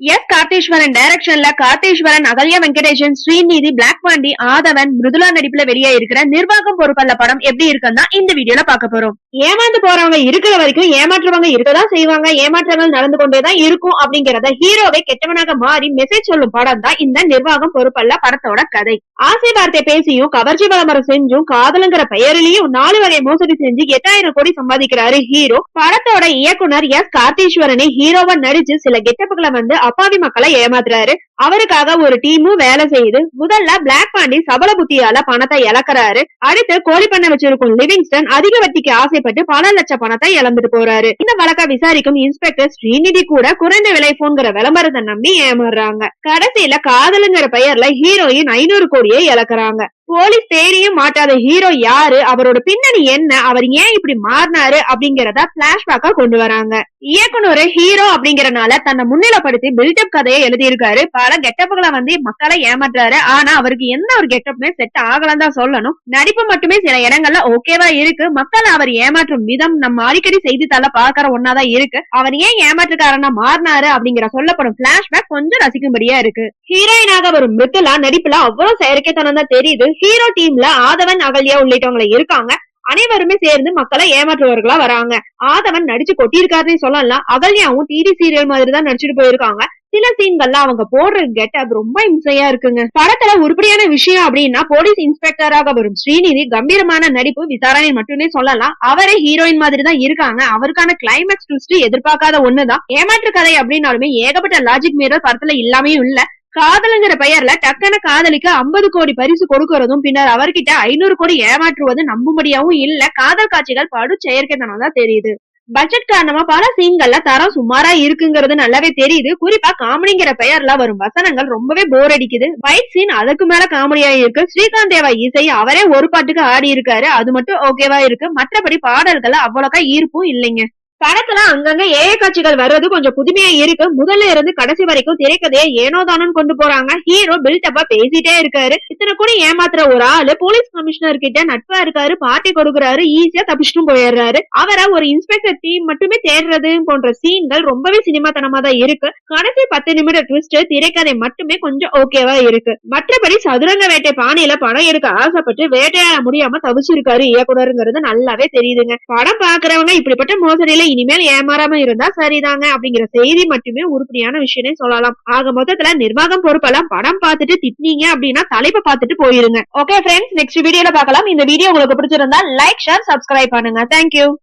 S Kartheeswaran டைரக்ஷன்ல Kartheeswaran, Ahalya Venkatesan, Srinidhi, black Pandi, ஆதவன், மிருதுளா நடிப்புல வெளியே இருக்கிற நிர்வாகம் பொறுப்பல்ல படம் எப்படி இருக்குன்னா இந்த வீடியோல பார்க்க போறோம். ஏமாந்து போறவங்க இருக்கிற வரைக்கும் ஏமாற்றுவங்க இருக்கதான் செய்வாங்க, ஏமாற்றங்கள் நடந்து கொண்டேதான் இருக்கும் அப்படிங்கறத ஹீரோவை கெட்டவனாக மாறி மெசேஜ் சொல்லும் படம் தான் இந்த நிர்வாகம் பொறுப்பல்ல படத்தோட கதை. ஆசை வார்த்தை பேசியும் கவர்ச்சி விளம்பரம் செஞ்சும் காதலுங்கிற பெயரிலையும் 4 வகை மோசடி செஞ்சு 8000 கோடி சம்பாதிக்கிறாரு ஹீரோ. படத்தோட இயக்குனர் எஸ் கார்த்தீஸ்வரனை ஹீரோவா நடிச்சு சில கெட்டப்புகளை வந்து அப்பாவி மக்களை ஏமாத்துறாரு. அவருக்காக ஒரு டீமும் வேலை செய்யுது. முதல்ல பிளாக் பாண்டி சபல புத்தியால பணத்தை இழக்கிறாரு. அடுத்து கோழி பண்ண வச்சிருக்கும் லிவிங்ஸ்டன் அதிக வட்டிக்கு ஆசைப்பட்டு பல லட்சம் பணத்தை இழந்துட்டு போறாரு. இந்த வழக்கை விசாரிக்கும் இன்ஸ்பெக்டர் ஸ்ரீநிதி கூட குறைந்த விலை போன்கிற விளம்பரத்தை நம்பி ஏமாறுறாங்க. கடைசியில காதலுங்கிற பெயர்ல ஹீரோயின் 500 கோடியை இழக்கிறாங்க. போலீஸ் தேடியும் மாட்டாத ஹீரோ யாரு, அவரோட பின்னணி என்ன, அவர் ஏன் இப்படி மாறினாரு அப்படிங்கறத பிளாஷ்பேக்கா கொண்டு வராங்க. இயக்குனர் ஹீரோ அப்படிங்கறனால தன்னை முன்னிலைப்படுத்தி பில்டப் கதையை எழுதியிருக்காரு. பல கெட்டப்புகளை வந்து மக்களை ஏமாற்றாரு. ஆனா அவருக்கு எந்த ஒரு கெட்டப்புமே செட் ஆகலாம் தான் சொல்லணும். நடிப்பு மட்டுமே சில இடங்கள்ல ஓகேவா இருக்கு. மக்கள் அவர் ஏமாற்றும் விதம் நம்ம அடிக்கடி செய்தித்தாள பாக்குற ஒன்னாதான் இருக்கு. அவர் ஏன் ஏமாற்றுக்காரனா மாறினாரு அப்படிங்கிற சொல்லப்படும் பிளாஷ்பேக் கொஞ்சம் ரசிக்கும்படியா இருக்கு. ஹீரோயினாக வரும் மிருதுளா நடிப்புல அவ்வளவு செயற்கைத்தனம் தான் தெரியுது. ஹீரோ டீம்ல ஆதவன், அகல்யா உள்ளிட்டவங்க இருக்காங்க. அனைவருமே சேர்ந்து மக்களை ஏமாற்றுவர்களா வராங்க. ஆதவன் நடிச்சு கொட்டியிருக்காருன்னு சொல்லலாம். அகல்யாவும் டிவி சீரியல் மாதிரி தான் நடிச்சுட்டு போயிருக்காங்க. சில சீன்கள்ல அவங்க போடுற கெட்டப் ரொம்ப இம்சையா இருக்குங்க. படத்துல உருப்படியான விஷயம் அப்படின்னா போலீஸ் இன்ஸ்பெக்டராக வரும் ஸ்ரீநிதி கம்பீரமான நடிப்பு, விசாரணை மட்டுமே சொல்லலாம். அவரே ஹீரோயின் மாதிரி தான் இருக்காங்க. அவருக்கான கிளைமேக்ஸ் ட்விஸ்ட் எதிர்பார்க்காத ஒண்ணுதான். ஏமாற்று கதை அப்படின்னாலுமே ஏகப்பட்ட லாஜிக் மீறல் படத்துல இல்லாமையும் இல்ல. காதலுங்கிற பெயர்ல டக்குன காதலிக்கு 50 கோடி பரிசு கொடுக்கறதும் பின்னர் அவர்கிட்ட 500 கோடி ஏமாற்றுவது நம்பும்படியாவும் இல்ல. காதல் காட்சிகள் படு செயற்கைத்தனம் தான் தெரியுது. பட்ஜெட் காரணமா பல சீன்கள்ல தரம் சுமாரா இருக்குங்கிறது நல்லாவே தெரியுது. குறிப்பா காமெடிங்கிற பெயர்ல வரும் வசனங்கள் ரொம்பவே போர் அடிக்குது. ஃபைட் சீன் அதுக்கு மேல காமெடியா இருக்கு. ஸ்ரீகாந்த் தேவா இசை அவரே ஒரு பாட்டுக்கு ஆடி இருக்காரு. அது மட்டும் ஓகேவா இருக்கு. மற்றபடி பாடல்கள் அவ்வளோக்கா ஈர்ப்பும் இல்லைங்க. படத்துல அங்கங்க ஏஐ காட்சிகள் வர்றது கொஞ்சம் புதுமையா இருக்கு. முதல்ல இருந்து கடைசி வரைக்கும் திரைக்கதையை ஏனோதானு கொண்டு போறாங்க. ஹீரோ பில்டப்பா பேசிட்டே இருக்காரு. இத்தனை கூட ஏமாத்துற ஒரு ஆளு போலீஸ் கமிஷனர் கிட்ட நட்பா இருக்காரு, பார்ட்டி கொடுக்குறாரு, ஈஸியா தப்பிச்சுட்டும் போயிடுறாரு. அவரை ஒரு இன்ஸ்பெக்டர் டீம் மட்டுமே தேடுறது போன்ற சீன்கள் ரொம்பவே சினிமாத்தனமா தான் இருக்கு. கடைசி 10 நிமிட ட்விஸ்ட் திரைக்கதை மட்டுமே கொஞ்சம் ஓகேவா இருக்கு. மற்றபடி சதுரங்க வேட்டை பாணியில படம் எடுக்க ஆசைப்பட்டு வேட்டையாட முடியாம தவிச்சிருக்காரு இயக்குனருங்கிறது நல்லாவே தெரியுதுங்க. படம் பாக்குறவங்க இப்படிப்பட்ட மோசடியில இனிமேல் ஏமாறாம இருந்தா சரிதாங்க அப்படிங்கிற செய்தி மட்டுமே உருப்படியான விஷயம் சொல்லலாம். ஆக மொத்தத்துல நிர்வாகம் பொறுப்பெல்லாம் படம் பார்த்துட்டு திட்டினீங்க அப்படின்னா தலைப்பை பார்த்துட்டு போயிருங்க. ஓகே ஃப்ரெண்ட்ஸ், நெக்ஸ்ட் வீடியோல பார்க்கலாம். இந்த வீடியோ உங்களுக்கு பிடிச்சிருந்தா லைக், ஷேர், சப்ஸ்கிரைப் பண்ணுங்க. தேங்க்யூ.